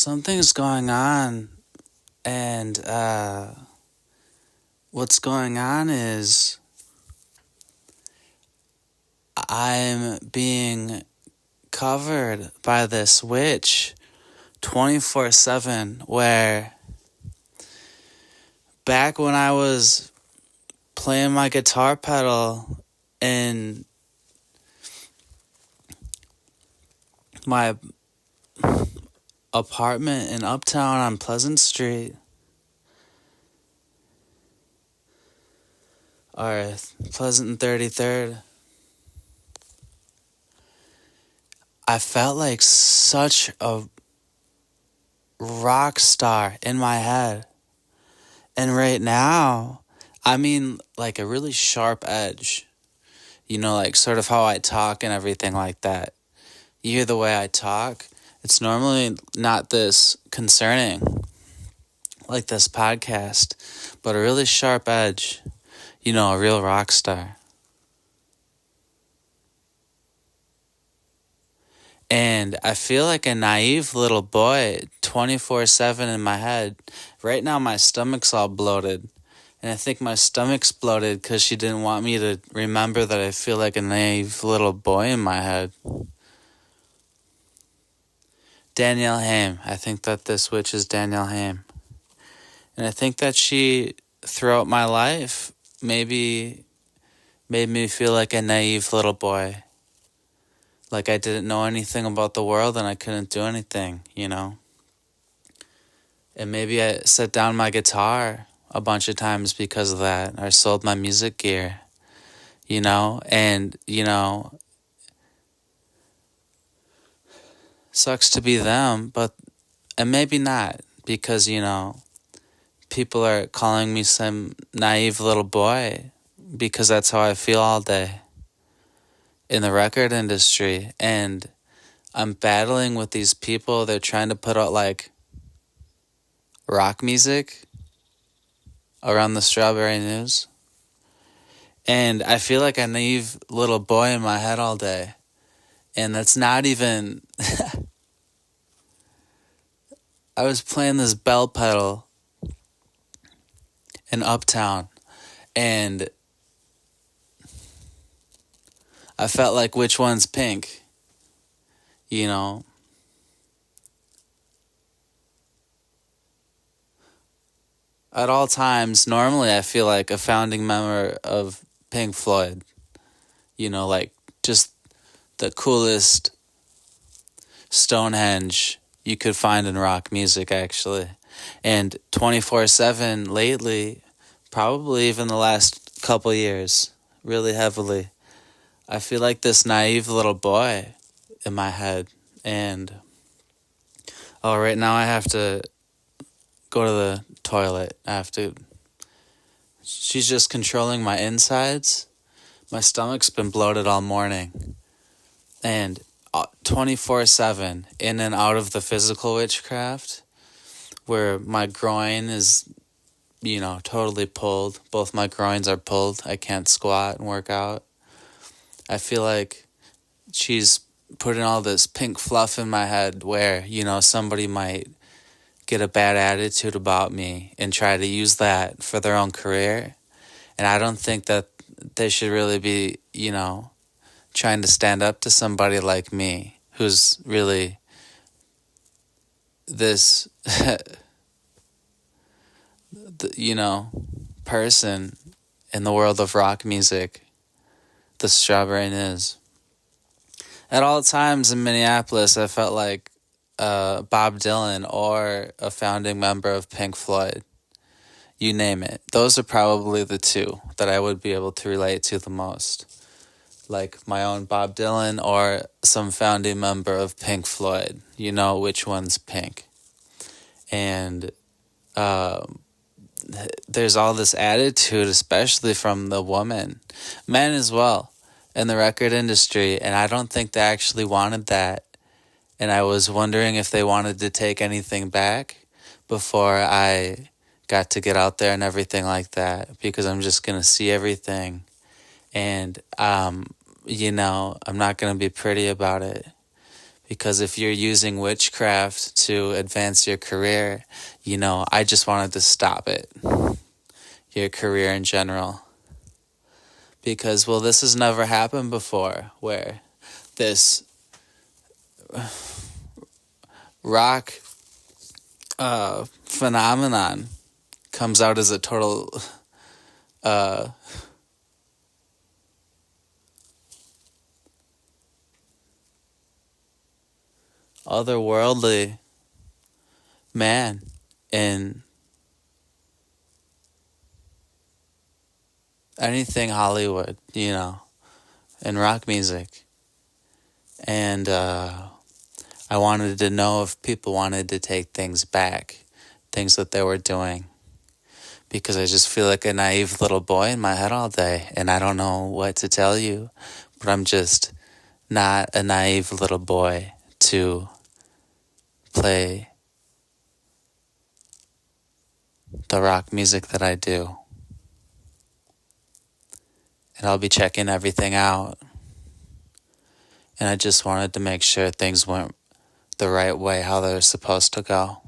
Something's going on, and what's going on is I'm being covered by this witch 24/7, where back when I was playing my guitar pedal in my apartment in Uptown on Pleasant Street, or Pleasant and 33rd, I felt like such a rock star in my head. And right now, I mean, like a really sharp edge, like sort of how I talk and everything like that. You hear the way I talk, it's normally not this concerning, like this podcast, but a really sharp edge, a real rock star. And I feel like a naive little boy 24/7 in my head. Right now, my stomach's all bloated. And I think my stomach's bloated because she didn't want me to remember that I feel like a naive little boy in my head. Danielle Haim. I think that this witch is Danielle Haim. And I think that she, throughout my life, maybe made me feel like a naive little boy. Like I didn't know anything about the world and I couldn't do anything, And maybe I set down my guitar a bunch of times because of that. Or sold my music gear, And, sucks to be them, and maybe not. Because, people are calling me some naive little boy because that's how I feel all day in the record industry. And I'm battling with these people. They're trying to put out like rock music around the Strawberry News. And I feel like a naive little boy in my head all day. And that's not even... I was playing this bell pedal in Uptown, and I felt like, which one's pink? At all times, normally I feel like a founding member of Pink Floyd. Like just the coolest Stonehenge you could find in rock music, actually. And 24/7 lately, probably even the last couple years, really heavily, I feel like this naive little boy in my head. And right now I have to go to the toilet. She's just controlling my insides. My stomach's been bloated all morning. And 24/7 in and out of the physical witchcraft, where my groin is, totally pulled. Both my groins are pulled. I can't squat and work out. I feel like she's putting all this pink fluff in my head where, somebody might get a bad attitude about me and try to use that for their own career. And I don't think that they should really be, trying to stand up to somebody like me who's really this, person in the world of rock music, the Strawberry News. At all times in Minneapolis, I felt like Bob Dylan or a founding member of Pink Floyd. You name it. Those are probably the two that I would be able to relate to the most. Like my own Bob Dylan or some founding member of Pink Floyd. You know which one's pink. And there's all this attitude, especially from the woman. Men as well, in the record industry. And I don't think they actually wanted that. And I was wondering if they wanted to take anything back before I got to get out there and everything like that, because I'm just going to see everything. And, I'm not going to be pretty about it, Because if you're using witchcraft to advance your career, I just wanted to stop it. Your career in general. Because, well, this has never happened before, where this rock phenomenon comes out as a total otherworldly man in anything Hollywood, in rock music. And I wanted to know if people wanted to take things back, things that they were doing. Because I just feel like a naive little boy in my head all day, and I don't know what to tell you, but I'm just not a naive little boy to play the rock music that I do. And I'll be checking everything out. And I just wanted to make sure things went the right way, how they're supposed to go.